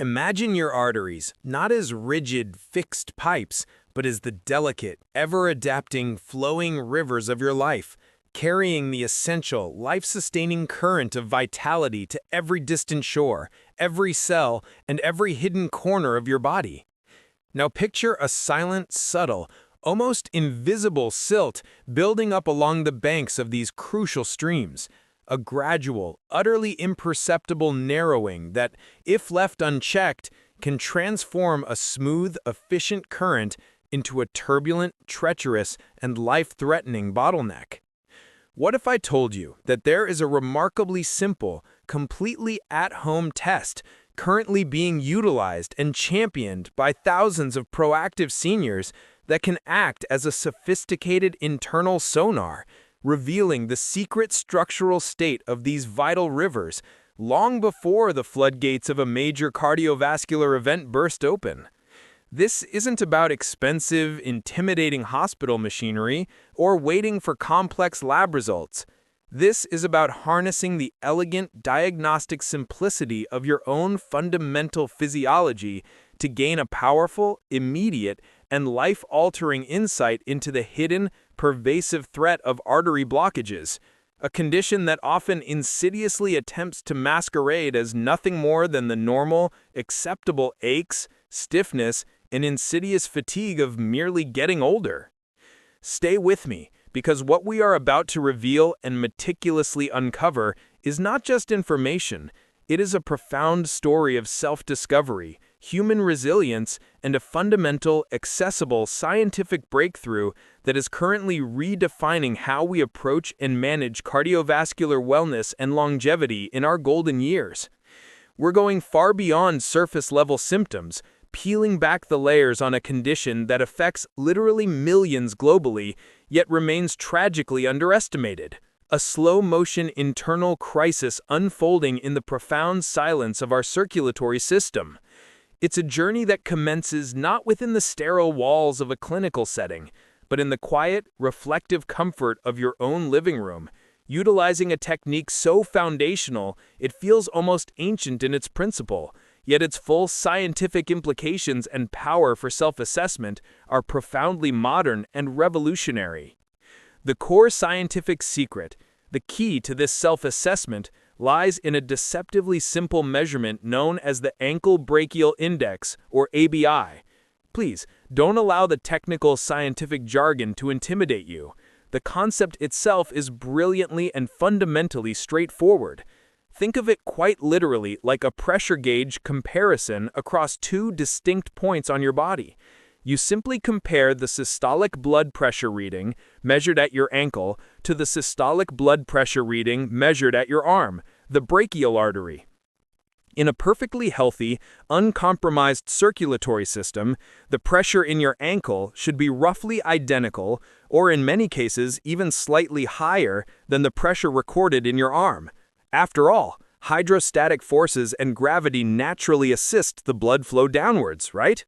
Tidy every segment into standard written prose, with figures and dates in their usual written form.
Imagine your arteries not as rigid, fixed pipes, but as the delicate, ever-adapting, flowing rivers of your life, carrying the essential, life-sustaining current of vitality to every distant shore, every cell, and every hidden corner of your body. Now picture a silent, subtle, almost invisible silt building up along the banks of these crucial streams, a gradual, utterly imperceptible narrowing that, if left unchecked, can transform a smooth, efficient current into a turbulent, treacherous, and life-threatening bottleneck. What if I told you that there is a remarkably simple, completely at-home test currently being utilized and championed by thousands of proactive seniors that can act as a sophisticated internal sonar, revealing the secret structural state of these vital rivers long before the floodgates of a major cardiovascular event burst open? This isn't about expensive, intimidating hospital machinery or waiting for complex lab results. This is about harnessing the elegant diagnostic simplicity of your own fundamental physiology to gain a powerful, immediate, and life-altering insight into the hidden, pervasive threat of artery blockages, a condition that often insidiously attempts to masquerade as nothing more than the normal, acceptable aches, stiffness, and insidious fatigue of merely getting older. Stay with me, because what we are about to reveal and meticulously uncover is not just information. It is a profound story of self-discovery, human resilience, and a fundamental, accessible scientific breakthrough that is currently redefining how we approach and manage cardiovascular wellness and longevity in our golden years. We're going far beyond surface-level symptoms, peeling back the layers on a condition that affects literally millions globally, yet remains tragically underestimated. A slow-motion internal crisis unfolding in the profound silence of our circulatory system. It's a journey that commences not within the sterile walls of a clinical setting, but in the quiet, reflective comfort of your own living room, utilizing a technique so foundational it feels almost ancient in its principle, yet its full scientific implications and power for self-assessment are profoundly modern and revolutionary. The core scientific secret, the key to this self-assessment, lies in a deceptively simple measurement known as the Ankle-Brachial Index, or ABI. Please, don't allow the technical scientific jargon to intimidate you. The concept itself is brilliantly and fundamentally straightforward. Think of it quite literally like a pressure gauge comparison across two distinct points on your body. You simply compare the systolic blood pressure reading, measured at your ankle, to the systolic blood pressure reading measured at your arm, the brachial artery. In a perfectly healthy, uncompromised circulatory system, the pressure in your ankle should be roughly identical, or in many cases even slightly higher than the pressure recorded in your arm. After all, hydrostatic forces and gravity naturally assist the blood flow downwards, right?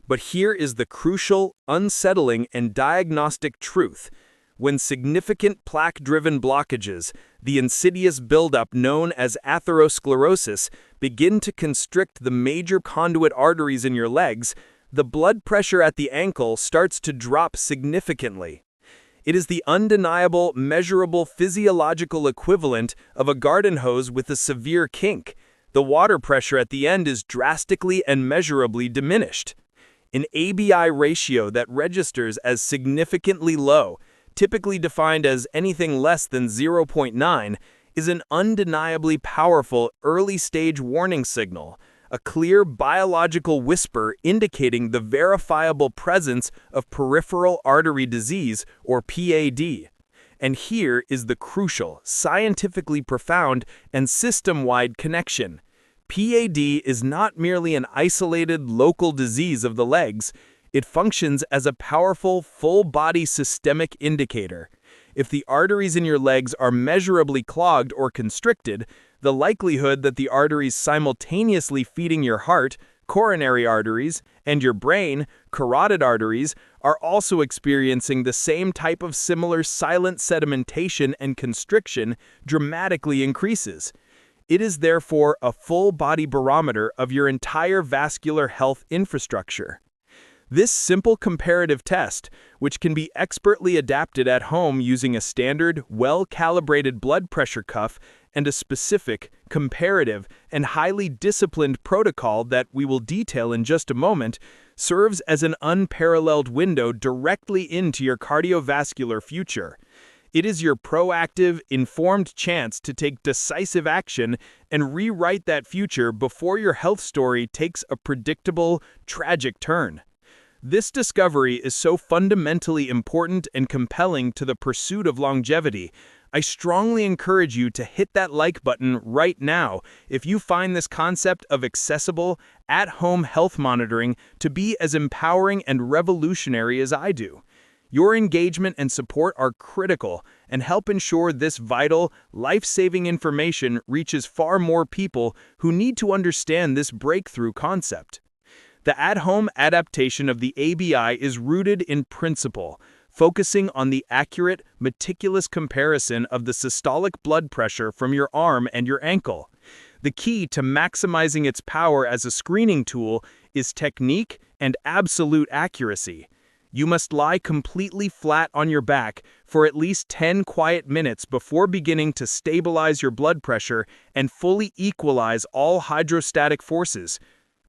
But here is the crucial, unsettling, and diagnostic truth. When significant plaque-driven blockages, the insidious buildup known as atherosclerosis, begin to constrict the major conduit arteries in your legs, the blood pressure at the ankle starts to drop significantly. It is the undeniable, measurable physiological equivalent of a garden hose with a severe kink. The water pressure at the end is drastically and measurably diminished. An ABI ratio that registers as significantly low, typically defined as anything less than 0.9, is an undeniably powerful early-stage warning signal, a clear biological whisper indicating the verifiable presence of peripheral artery disease, or PAD. And here is the crucial, scientifically profound, and system-wide connection. PAD is not merely an isolated local disease of the legs. It functions as a powerful, full-body systemic indicator. If the arteries in your legs are measurably clogged or constricted, the likelihood that the arteries simultaneously feeding your heart, coronary arteries, and your brain, carotid arteries, are also experiencing the same type of similar silent sedimentation and constriction dramatically increases. It is therefore a full-body barometer of your entire vascular health infrastructure. This simple comparative test, which can be expertly adapted at home using a standard, well-calibrated blood pressure cuff and a specific, comparative, and highly disciplined protocol that we will detail in just a moment, serves as an unparalleled window directly into your cardiovascular future. It is your proactive, informed chance to take decisive action and rewrite that future before your health story takes a predictable, tragic turn. This discovery is so fundamentally important and compelling to the pursuit of longevity. I strongly encourage you to hit that like button right now if you find this concept of accessible, at-home health monitoring to be as empowering and revolutionary as I do. Your engagement and support are critical and help ensure this vital, life-saving information reaches far more people who need to understand this breakthrough concept. The at-home adaptation of the ABI is rooted in principle, focusing on the accurate, meticulous comparison of the systolic blood pressure from your arm and your ankle. The key to maximizing its power as a screening tool is technique and absolute accuracy. You must lie completely flat on your back for at least 10 quiet minutes before beginning to stabilize your blood pressure and fully equalize all hydrostatic forces.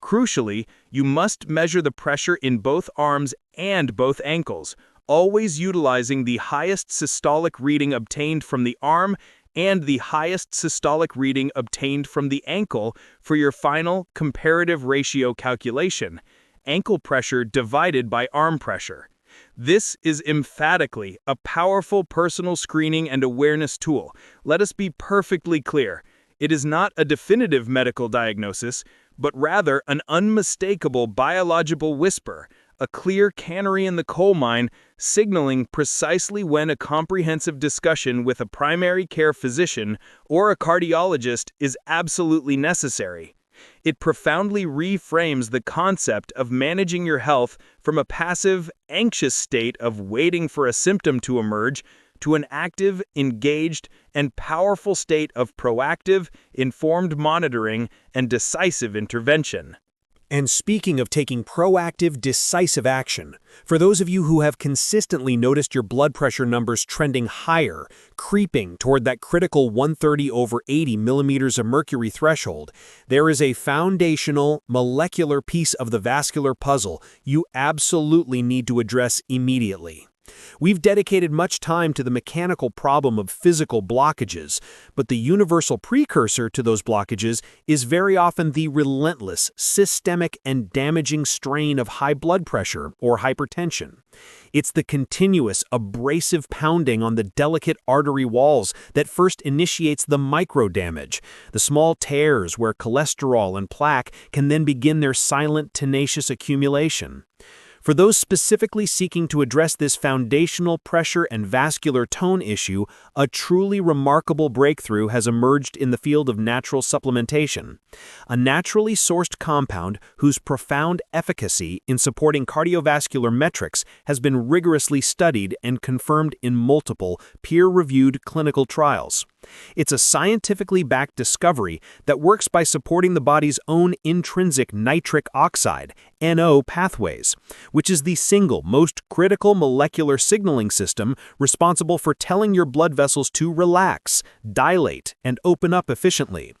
Crucially, you must measure the pressure in both arms and both ankles, always utilizing the highest systolic reading obtained from the arm and the highest systolic reading obtained from the ankle for your final comparative ratio calculation, ankle pressure divided by arm pressure. This is emphatically a powerful personal screening and awareness tool. Let us be perfectly clear. It is not a definitive medical diagnosis, but rather an unmistakable biological whisper, a clear canary in the coal mine, signaling precisely when a comprehensive discussion with a primary care physician or a cardiologist is absolutely necessary. It profoundly reframes the concept of managing your health from a passive, anxious state of waiting for a symptom to emerge to an active, engaged, and powerful state of proactive, informed monitoring and decisive intervention. And speaking of taking proactive, decisive action, for those of you who have consistently noticed your blood pressure numbers trending higher, creeping toward that critical 130/80 millimeters of mercury threshold, there is a foundational, molecular piece of the vascular puzzle you absolutely need to address immediately. We've dedicated much time to the mechanical problem of physical blockages, but the universal precursor to those blockages is very often the relentless, systemic, and damaging strain of high blood pressure or hypertension. It's the continuous, abrasive pounding on the delicate artery walls that first initiates the micro-damage, the small tears where cholesterol and plaque can then begin their silent, tenacious accumulation. For those specifically seeking to address this foundational pressure and vascular tone issue, a truly remarkable breakthrough has emerged in the field of natural supplementation. A naturally sourced compound whose profound efficacy in supporting cardiovascular metrics has been rigorously studied and confirmed in multiple, peer-reviewed clinical trials. It's a scientifically backed discovery that works by supporting the body's own intrinsic nitric oxide, NO pathways, which is the single most critical molecular signaling system responsible for telling your blood vessels to relax, dilate, and open up efficiently.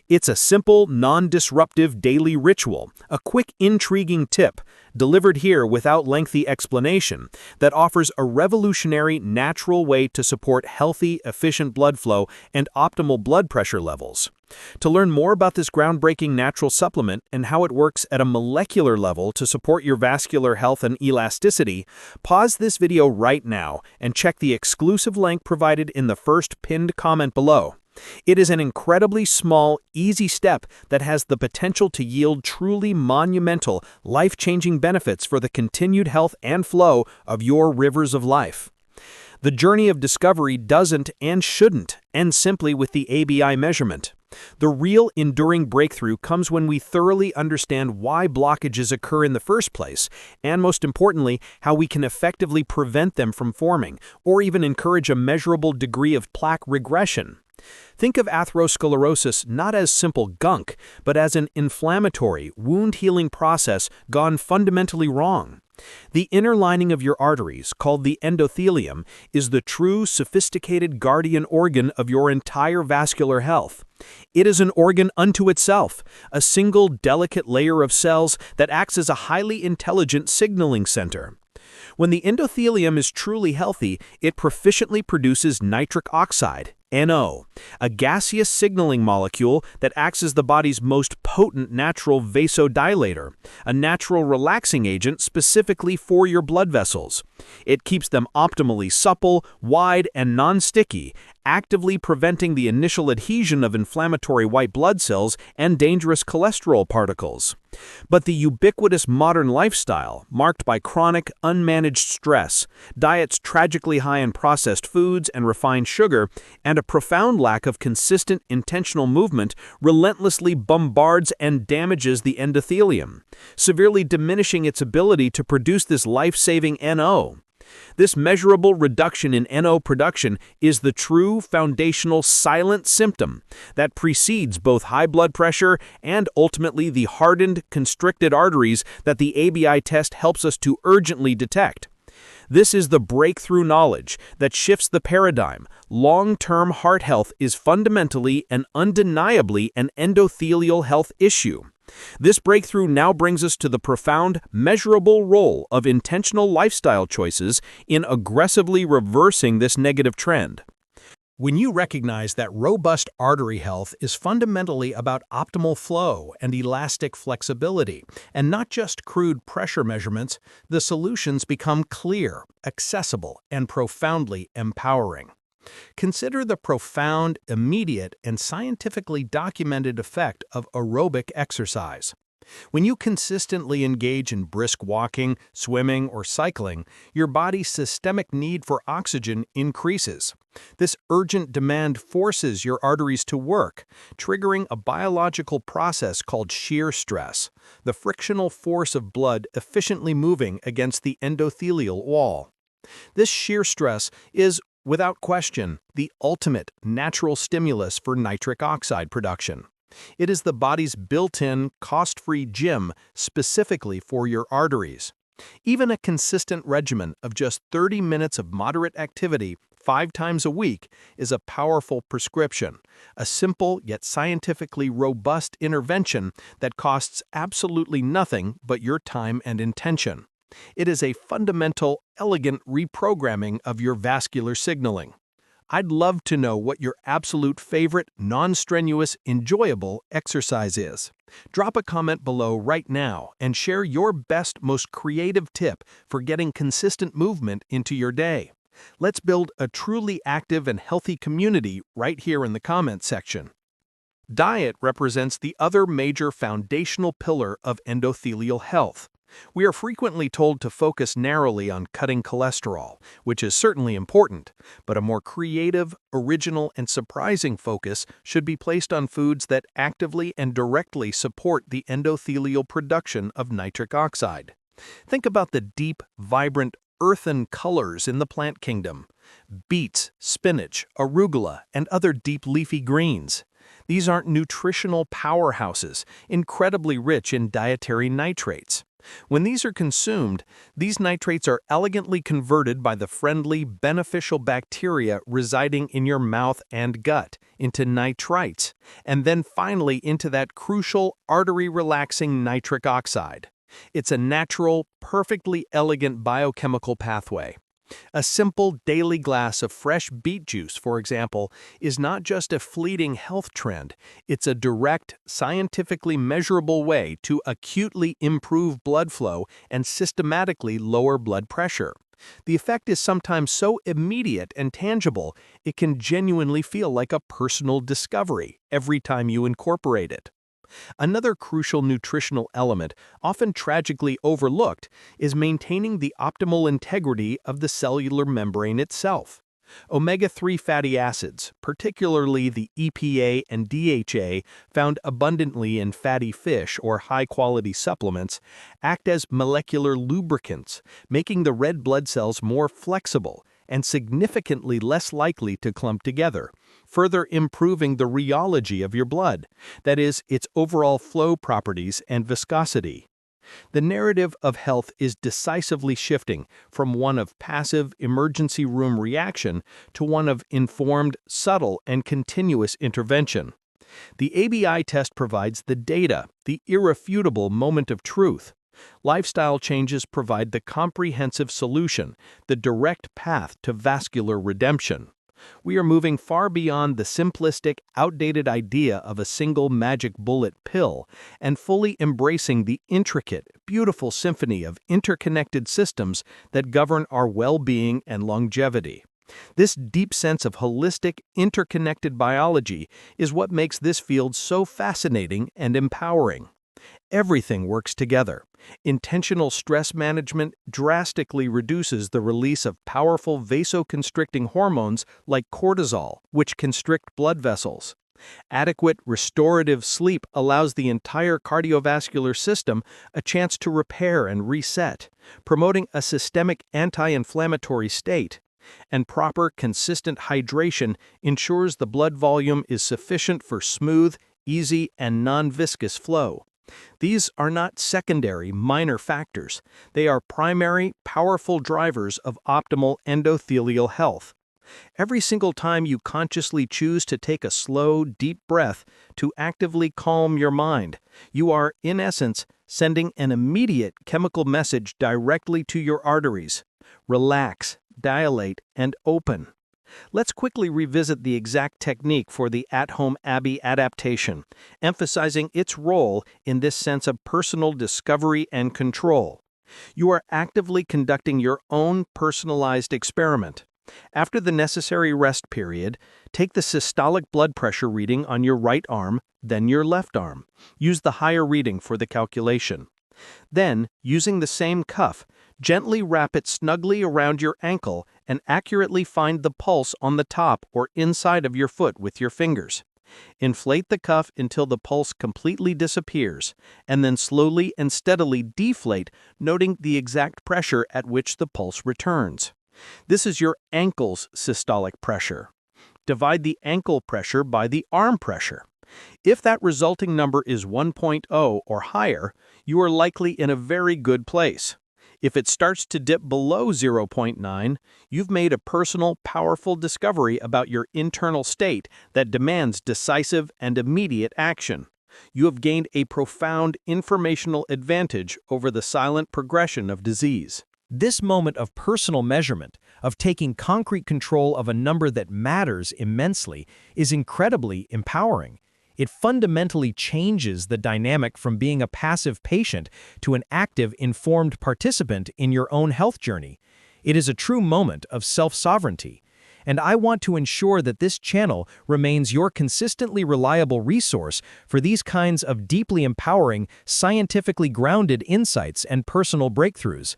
It's a simple, non-disruptive daily ritual, a quick, intriguing tip, delivered here without lengthy explanation, that offers a revolutionary, natural way to support healthy, efficient blood flow and optimal blood pressure levels. To learn more about this groundbreaking natural supplement and how it works at a molecular level to support your vascular health and elasticity, pause this video right now and check the exclusive link provided in the first pinned comment below. It is an incredibly small, easy step that has the potential to yield truly monumental, life-changing benefits for the continued health and flow of your rivers of life. The journey of discovery doesn't and shouldn't end simply with the ABI measurement. The real enduring breakthrough comes when we thoroughly understand why blockages occur in the first place, and most importantly, how we can effectively prevent them from forming, or even encourage a measurable degree of plaque regression. Think of atherosclerosis not as simple gunk, but as an inflammatory, wound-healing process gone fundamentally wrong. The inner lining of your arteries, called the endothelium, is the true, sophisticated guardian organ of your entire vascular health. It is an organ unto itself, a single delicate layer of cells that acts as a highly intelligent signaling center. When the endothelium is truly healthy, it proficiently produces nitric oxide, NO, a gaseous signaling molecule that acts as the body's most potent natural vasodilator, a natural relaxing agent specifically for your blood vessels. It keeps them optimally supple, wide, and non-sticky, actively preventing the initial adhesion of inflammatory white blood cells and dangerous cholesterol particles. But the ubiquitous modern lifestyle, marked by chronic, unmanaged stress, diets tragically high in processed foods and refined sugar, and a profound lack of consistent, intentional movement, relentlessly bombards and damages the endothelium, severely diminishing its ability to produce this life-saving NO. This measurable reduction in NO production is the true foundational silent symptom that precedes both high blood pressure and ultimately the hardened, constricted arteries that the ABI test helps us to urgently detect. This is the breakthrough knowledge that shifts the paradigm. Long-term heart health is fundamentally and undeniably an endothelial health issue. This breakthrough now brings us to the profound, measurable role of intentional lifestyle choices in aggressively reversing this negative trend. When you recognize that robust artery health is fundamentally about optimal flow and elastic flexibility, and not just crude pressure measurements, the solutions become clear, accessible, and profoundly empowering. Consider the profound, immediate, and scientifically documented effect of aerobic exercise. When you consistently engage in brisk walking, swimming, or cycling, your body's systemic need for oxygen increases. This urgent demand forces your arteries to work, triggering a biological process called shear stress, the frictional force of blood efficiently moving against the endothelial wall. This shear stress is, without question, the ultimate natural stimulus for nitric oxide production. It is the body's built-in, cost-free gym specifically for your arteries. Even a consistent regimen of just 30 minutes of moderate activity 5 times a week is a powerful prescription, a simple yet scientifically robust intervention that costs absolutely nothing but your time and intention. It is a fundamental, elegant reprogramming of your vascular signaling. I'd love to know what your absolute favorite, non-strenuous, enjoyable exercise is. Drop a comment below right now and share your best, most creative tip for getting consistent movement into your day. Let's build a truly active and healthy community right here in the comment section. Diet represents the other major foundational pillar of endothelial health. We are frequently told to focus narrowly on cutting cholesterol, which is certainly important, but a more creative, original, and surprising focus should be placed on foods that actively and directly support the endothelial production of nitric oxide. Think about the deep, vibrant, earthen colors in the plant kingdom: beets, spinach, arugula, and other deep leafy greens. These aren't nutritional powerhouses, incredibly rich in dietary nitrates. When these are consumed, these nitrates are elegantly converted by the friendly, beneficial bacteria residing in your mouth and gut into nitrites, and then finally into that crucial artery-relaxing nitric oxide. It's a natural, perfectly elegant biochemical pathway. A simple daily glass of fresh beet juice, for example, is not just a fleeting health trend, it's a direct, scientifically measurable way to acutely improve blood flow and systematically lower blood pressure. The effect is sometimes so immediate and tangible, it can genuinely feel like a personal discovery every time you incorporate it. Another crucial nutritional element, often tragically overlooked, is maintaining the optimal integrity of the cellular membrane itself. Omega-3 fatty acids, particularly the EPA and DHA found abundantly in fatty fish or high-quality supplements, act as molecular lubricants, making the red blood cells more flexible and significantly less likely to clump together, further improving the rheology of your blood, that is, its overall flow properties and viscosity. The narrative of health is decisively shifting from one of passive emergency room reaction to one of informed, subtle, and continuous intervention. The ABI test provides the data, the irrefutable moment of truth. Lifestyle changes provide the comprehensive solution, the direct path to vascular redemption. We are moving far beyond the simplistic, outdated idea of a single magic bullet pill and fully embracing the intricate, beautiful symphony of interconnected systems that govern our well-being and longevity. This deep sense of holistic, interconnected biology is what makes this field so fascinating and empowering. Everything works together. Intentional stress management drastically reduces the release of powerful vasoconstricting hormones like cortisol, which constrict blood vessels. Adequate restorative sleep allows the entire cardiovascular system a chance to repair and reset, promoting a systemic anti-inflammatory state. And proper, consistent hydration ensures the blood volume is sufficient for smooth, easy, and non-viscous flow. These are not secondary, minor factors. They are primary, powerful drivers of optimal endothelial health. Every single time you consciously choose to take a slow, deep breath to actively calm your mind, you are, in essence, sending an immediate chemical message directly to your arteries. Relax, dilate, and open. Let's quickly revisit the exact technique for the at-home ABI adaptation, emphasizing its role in this sense of personal discovery and control. You are actively conducting your own personalized experiment. After the necessary rest period, take the systolic blood pressure reading on your right arm, then your left arm. Use the higher reading for the calculation. Then, using the same cuff, gently wrap it snugly around your ankle and accurately find the pulse on the top or inside of your foot with your fingers. Inflate the cuff until the pulse completely disappears, and then slowly and steadily deflate, noting the exact pressure at which the pulse returns. This is your ankle's systolic pressure. Divide the ankle pressure by the arm pressure. If that resulting number is 1.0 or higher, you are likely in a very good place. If it starts to dip below 0.9, you've made a personal, powerful discovery about your internal state that demands decisive and immediate action. You have gained a profound informational advantage over the silent progression of disease. This moment of personal measurement, of taking concrete control of a number that matters immensely, is incredibly empowering. It fundamentally changes the dynamic from being a passive patient to an active, informed participant in your own health journey. It is a true moment of self-sovereignty. And I want to ensure that this channel remains your consistently reliable resource for these kinds of deeply empowering, scientifically grounded insights and personal breakthroughs.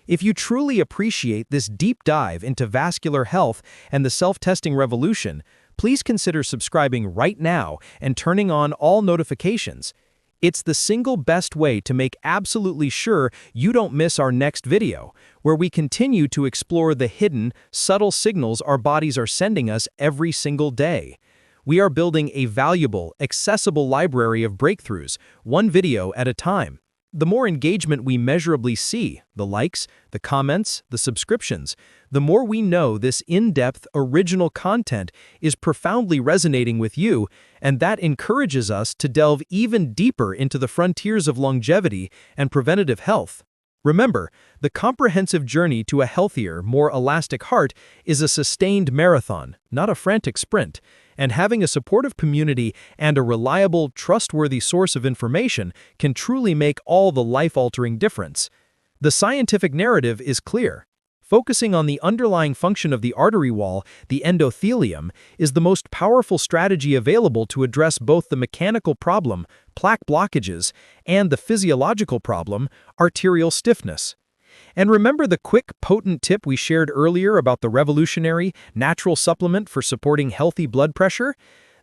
If you truly appreciate this deep dive into vascular health and the self-testing revolution, please consider subscribing right now and turning on all notifications. It's the single best way to make absolutely sure you don't miss our next video, where we continue to explore the hidden, subtle signals our bodies are sending us every single day. We are building a valuable, accessible library of breakthroughs, one video at a time. The more engagement we measurably see, the likes, the comments, the subscriptions, the more we know this in-depth, original content is profoundly resonating with you, and that encourages us to delve even deeper into the frontiers of longevity and preventative health. Remember, the comprehensive journey to a healthier, more elastic heart is a sustained marathon, not a frantic sprint, and having a supportive community and a reliable, trustworthy source of information can truly make all the life-altering difference. The scientific narrative is clear. Focusing on the underlying function of the artery wall, the endothelium, is the most powerful strategy available to address both the mechanical problem, plaque blockages, and the physiological problem, arterial stiffness. And remember the quick, potent tip we shared earlier about the revolutionary, natural supplement for supporting healthy blood pressure?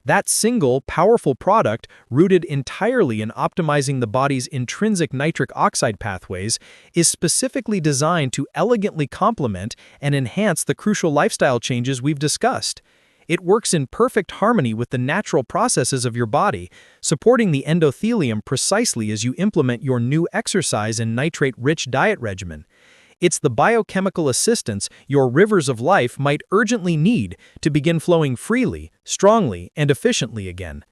That single, powerful product, rooted entirely in optimizing the body's intrinsic nitric oxide pathways, is specifically designed to elegantly complement and enhance the crucial lifestyle changes we've discussed. It works in perfect harmony with the natural processes of your body, supporting the endothelium precisely as you implement your new exercise and nitrate-rich diet regimen. It's the biochemical assistance your rivers of life might urgently need to begin flowing freely, strongly, and efficiently again.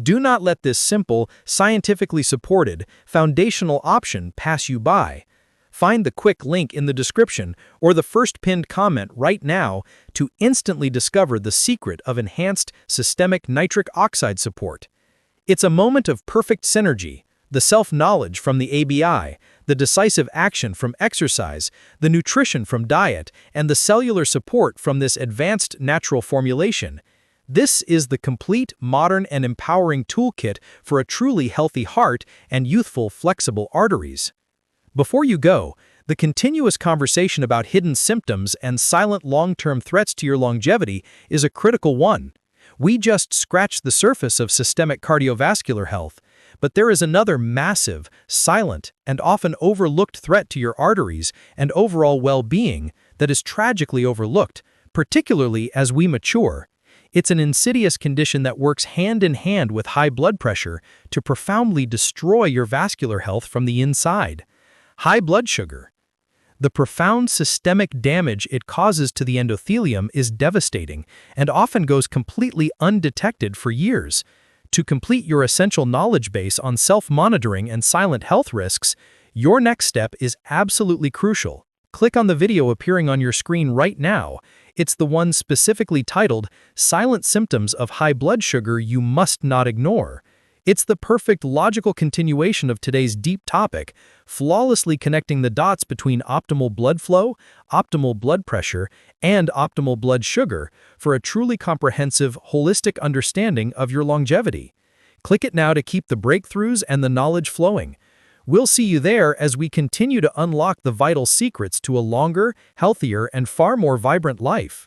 Do not let this simple, scientifically supported, foundational option pass you by. Find the quick link in the description or the first pinned comment right now to instantly discover the secret of enhanced systemic nitric oxide support. It's a moment of perfect synergy, the self-knowledge from the ABI, the decisive action from exercise, the nutrition from diet, and the cellular support from this advanced natural formulation. This is the complete, modern, and empowering toolkit for a truly healthy heart and youthful, flexible arteries. Before you go, the continuous conversation about hidden symptoms and silent long-term threats to your longevity is a critical one. We just scratched the surface of systemic cardiovascular health, but there is another massive, silent, and often overlooked threat to your arteries and overall well-being that is tragically overlooked, particularly as we mature. It's an insidious condition that works hand in hand with high blood pressure to profoundly destroy your vascular health from the inside. High blood sugar. The profound systemic damage it causes to the endothelium is devastating and often goes completely undetected for years. To complete your essential knowledge base on self-monitoring and silent health risks, your next step is absolutely crucial. Click on the video appearing on your screen right now. It's the one specifically titled Silent Symptoms of High Blood Sugar You Must Not Ignore. It's the perfect logical continuation of today's deep topic, flawlessly connecting the dots between optimal blood flow, optimal blood pressure, and optimal blood sugar for a truly comprehensive, holistic understanding of your longevity. Click it now to keep the breakthroughs and the knowledge flowing. We'll see you there as we continue to unlock the vital secrets to a longer, healthier, and far more vibrant life.